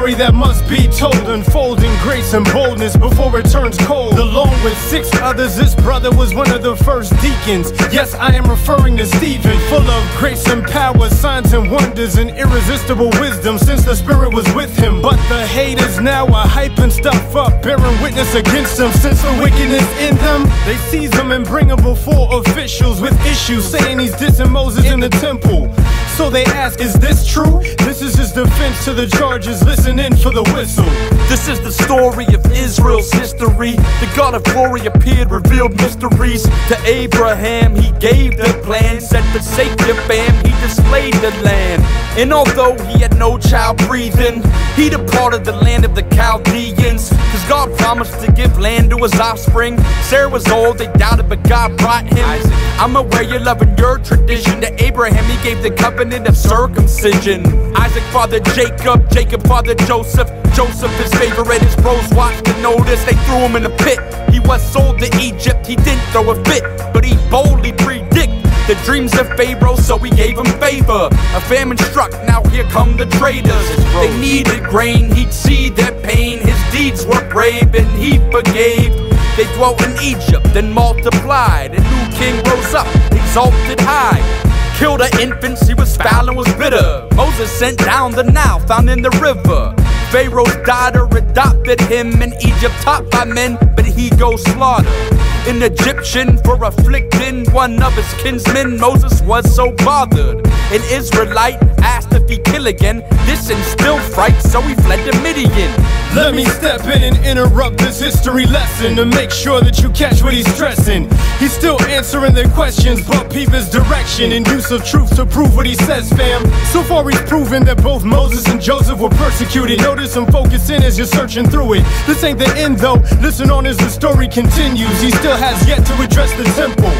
story that must be told, unfolding grace and boldness before it turns cold. Along with 6 others, this brother was one of the first deacons. Yes, I am referring to Stephen, full of grace and power, signs and wonders, and irresistible wisdom since the Spirit was with him. But the haters now are hyping stuff up, bearing witness against him. Since the wickedness in them, they seize him and bring him before officials with issues, saying he's dissing Moses in the temple. So they ask, is this true? This is his defense to the charges, listen in for the whistle. This is the story of Israel's history. The God of glory appeared, revealed mysteries. To Abraham he gave the plan, said forsake your fam, he displayed the land. And although he had no child breathing, he departed the land of the Chaldeans, cause God promised to give land to his offspring. Sarah was old, they doubted, but God brought him. I'm aware you're loving your tradition. To Abraham he gave the covenant of circumcision. Isaac fathered Jacob, Jacob fathered Joseph, Joseph his favorite. His bros watched and noticed, they threw him in a pit. He was sold to Egypt, he didn't throw a fit, but he boldly predicted the dreams of Pharaoh, so he gave him favor. A famine struck, now here come the traders. They needed grain, he'd see their pain. His deeds were brave and he forgave. They dwelt in Egypt, then multiplied. A new king rose up, exalted high. Killed her infants, he was foul and was bitter. Moses sent down the Nile, found in the river. Pharaoh's daughter adopted him. In Egypt taught by men, but he goes slaughter. An Egyptian for afflicting one of his kinsmen. Moses was so bothered. An Israelite asked if he kill again. This instilled fright, so he fled to Midian. Let me step in and interrupt this history lesson to make sure that you catch what he's stressing. He's still answering their questions, but peep his direction and use of truth to prove what he says, fam. So far he's proven that both Moses and Joseph were persecuted. Notice him focusing as you're searching through it. This ain't the end though, listen on as the story continues. He still has yet to address the temple.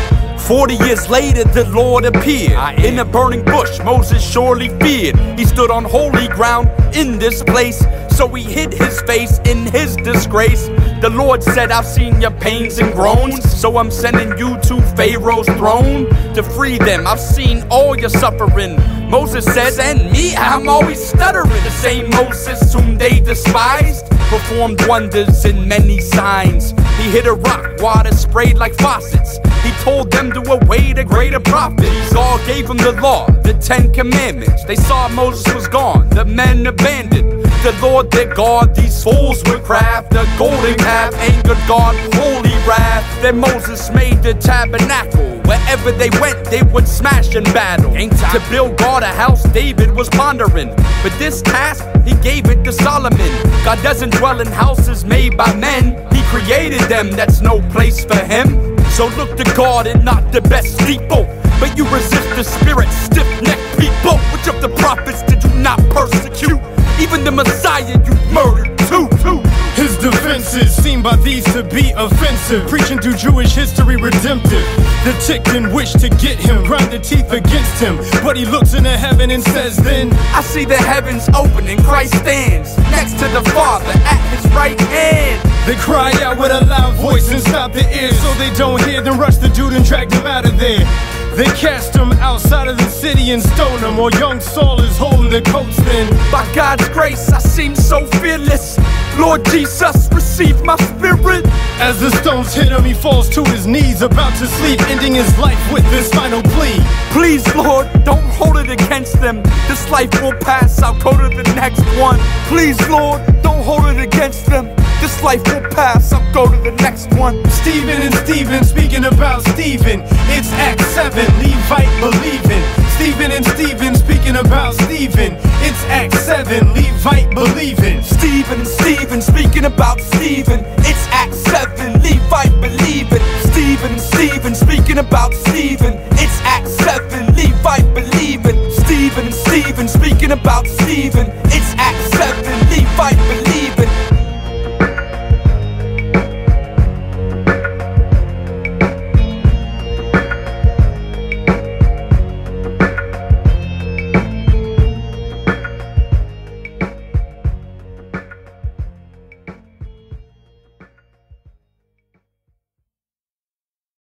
40 years later the Lord appeared in a burning bush. Moses surely feared. He stood on holy ground in this place, so he hid his face in his disgrace. The Lord said, I've seen your pains and groans, so I'm sending you to Pharaoh's throne to free them. I've seen all your suffering. Moses said, send me, I'm always stuttering. The same Moses whom they despised performed wonders and many signs. He hit a rock, water sprayed like faucets. He told them to await a greater prophet. God gave them the law, the 10 commandments. They saw Moses was gone, the men abandoned the Lord their God. These fools would craft a golden calf, angered God, holy wrath. Then Moses made the tabernacle. Wherever they went, they would smash in battle. To build God a house, David was pondering, but this task, he gave it to Solomon. God doesn't dwell in houses made by men. He created them, that's no place for him. So look to God and not the best steeple, but you resist the spirit, stiff-necked people. Which of the prophets did you not persecute? Even the Messiah you murdered too. His defenses seem by these to be offensive, preaching through Jewish history redemptive. The ticked and wish to get him, grind their teeth against him, but he looks into heaven and says then, I see the heavens open and Christ stands next to the Father at his right hand. They cry out with a loud voice and stop their ears so they don't hear, then rush the dude and drag him out of there. They cast him outside of the city and stone him, while young Saul is holding the coats then. By God's grace I seem so fearless. Lord Jesus, receive my spirit. As the stones hit him, he falls to his knees, about to sleep, ending his life with this final plea. Please, Lord, don't hold it against them. This life will pass, I'll go to the next one. Please, Lord, don't hold it against them. This life will pass, I'll go to the next one. Stephen and Stephen, speaking about Stephen. It's Acts 7, Levite believing. Stephen and Stephen, speaking about Stephen. It's Acts 7, Levite believing. Stephen and Stephen, speaking about Stephen. It's Acts 7, Levite believing. Stephen and Stephen, speaking about Stephen. It's Acts 7, Levite believing. Stephen and Stephen, speaking about Stephen.